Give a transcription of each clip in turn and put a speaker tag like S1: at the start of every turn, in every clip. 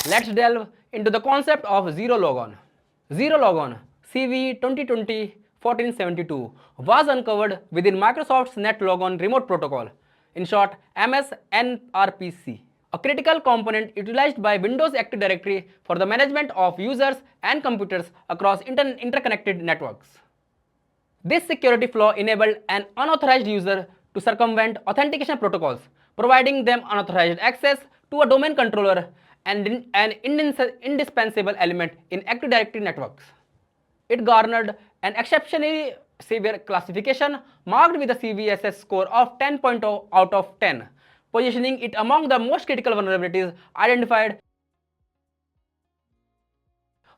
S1: Let's delve into the concept of ZeroLogon. ZeroLogon CV 2020-1472 was uncovered within Microsoft's NetLogon remote protocol, in short MSNRPC, a critical component utilized by Windows Active Directory for the management of users and computers across interconnected networks. This security flaw enabled an unauthorized user to circumvent authentication protocols, providing them unauthorized access to a domain controller and an indispensable element in Active Directory networks. It garnered an exceptionally severe classification marked with a CVSS score of 10.0 out of 10, positioning it among the most critical vulnerabilities identified.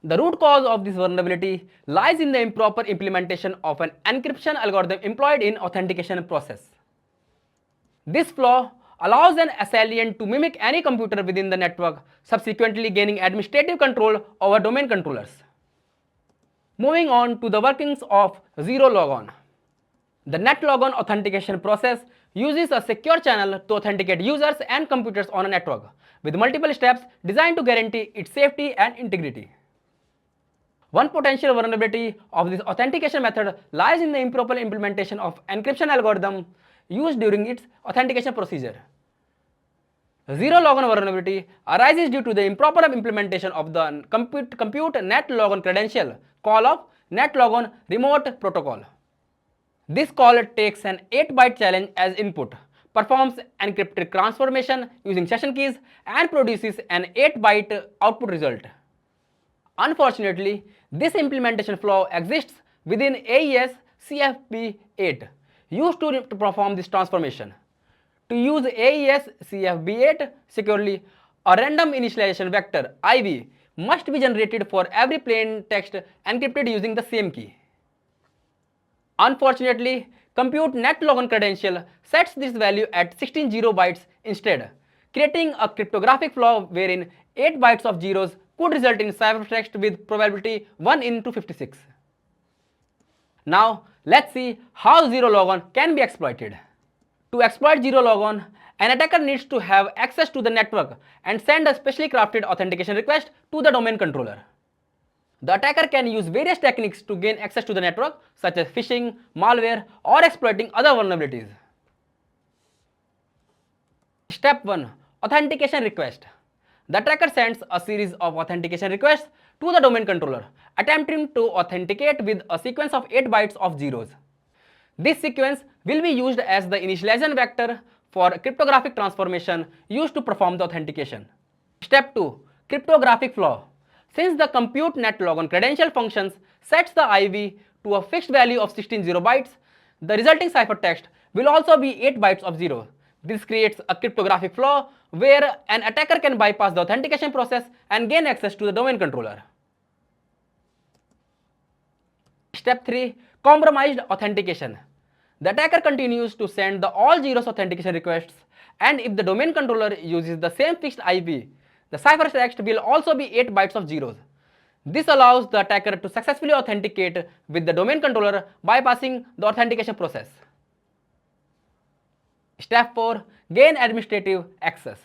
S1: The root cause of this vulnerability lies in the improper implementation of an encryption algorithm employed in authentication process. This flaw allows an assailant to mimic any computer within the network, subsequently gaining administrative control over domain controllers. Moving on to the workings of ZeroLogon. The NetLogon authentication process uses a secure channel to authenticate users and computers on a network, with multiple steps designed to guarantee its safety and integrity. One potential vulnerability of this authentication method lies in the improper implementation of encryption algorithm used during its authentication procedure. ZeroLogon vulnerability arises due to the improper implementation of the compute NetLogon credential call of NetLogon remote protocol. This call takes an 8-byte challenge as input, performs encrypted transformation using session keys, and produces an 8-byte output result. Unfortunately, this implementation flaw exists within AES CFB8 used to perform this transformation. To use AES CFB8 securely, a random initialization vector IV must be generated for every plain text encrypted using the same key. Unfortunately, compute NetLogon credential sets this value at 16 0 bytes instead, creating a cryptographic flaw wherein 8 bytes of zeros could result in ciphertext with probability 1 in 256. Now, let's see how ZeroLogon can be exploited. To exploit ZeroLogon, an attacker needs to have access to the network and send a specially crafted authentication request to the domain controller. The attacker can use various techniques to gain access to the network, such as phishing, malware, or exploiting other vulnerabilities. Step 1. Authentication request. The attacker sends a series of authentication requests to the domain controller, attempting to authenticate with a sequence of 8 bytes of zeros. This sequence will be used as the initialization vector for cryptographic transformation used to perform the authentication. Step 2. Cryptographic flaw. Since the compute NetLogon credential functions sets the IV to a fixed value of 16 0 bytes, the resulting ciphertext will also be 8 bytes of 0. This creates a cryptographic flaw where an attacker can bypass the authentication process and gain access to the domain controller. Step 3. Compromised authentication. The attacker continues to send the all zeros authentication requests, and if the domain controller uses the same fixed IP, the ciphertext will also be 8 bytes of zeros. This allows the attacker to successfully authenticate with the domain controller, bypassing the authentication process. Step 4. Gain administrative access.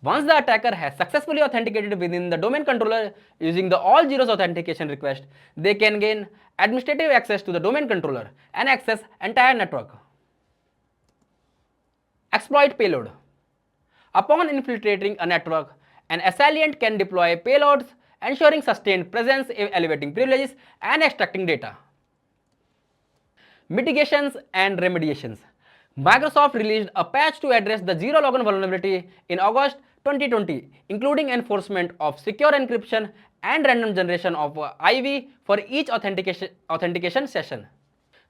S1: Once the attacker has successfully authenticated within the domain controller using the all zeros authentication request, they can gain administrative access to the domain controller and access entire network. Exploit payload. Upon infiltrating a network, an assailant can deploy payloads, ensuring sustained presence, elevating privileges, and extracting data. Mitigations and remediations. Microsoft released a patch to address the ZeroLogon vulnerability in August 2020, including enforcement of secure encryption and random generation of IV for each authentication session.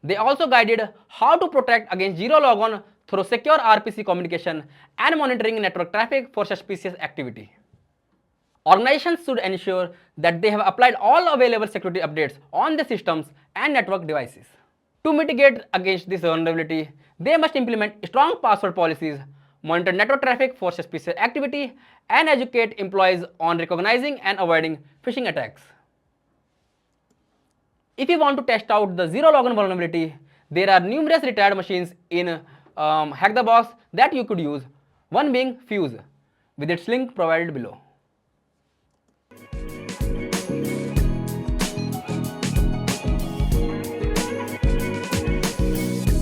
S1: They also guided how to protect against ZeroLogon through secure RPC communication and monitoring network traffic for suspicious activity. Organizations should ensure that they have applied all available security updates on their systems and network devices. To mitigate against this vulnerability, they must implement strong password policies, monitor network traffic for suspicious activity, and educate employees on recognizing and avoiding phishing attacks. If you want to test out the ZeroLogon vulnerability, there are numerous retired machines in Hack the Box that you could use, one being Fuse, with its link provided below.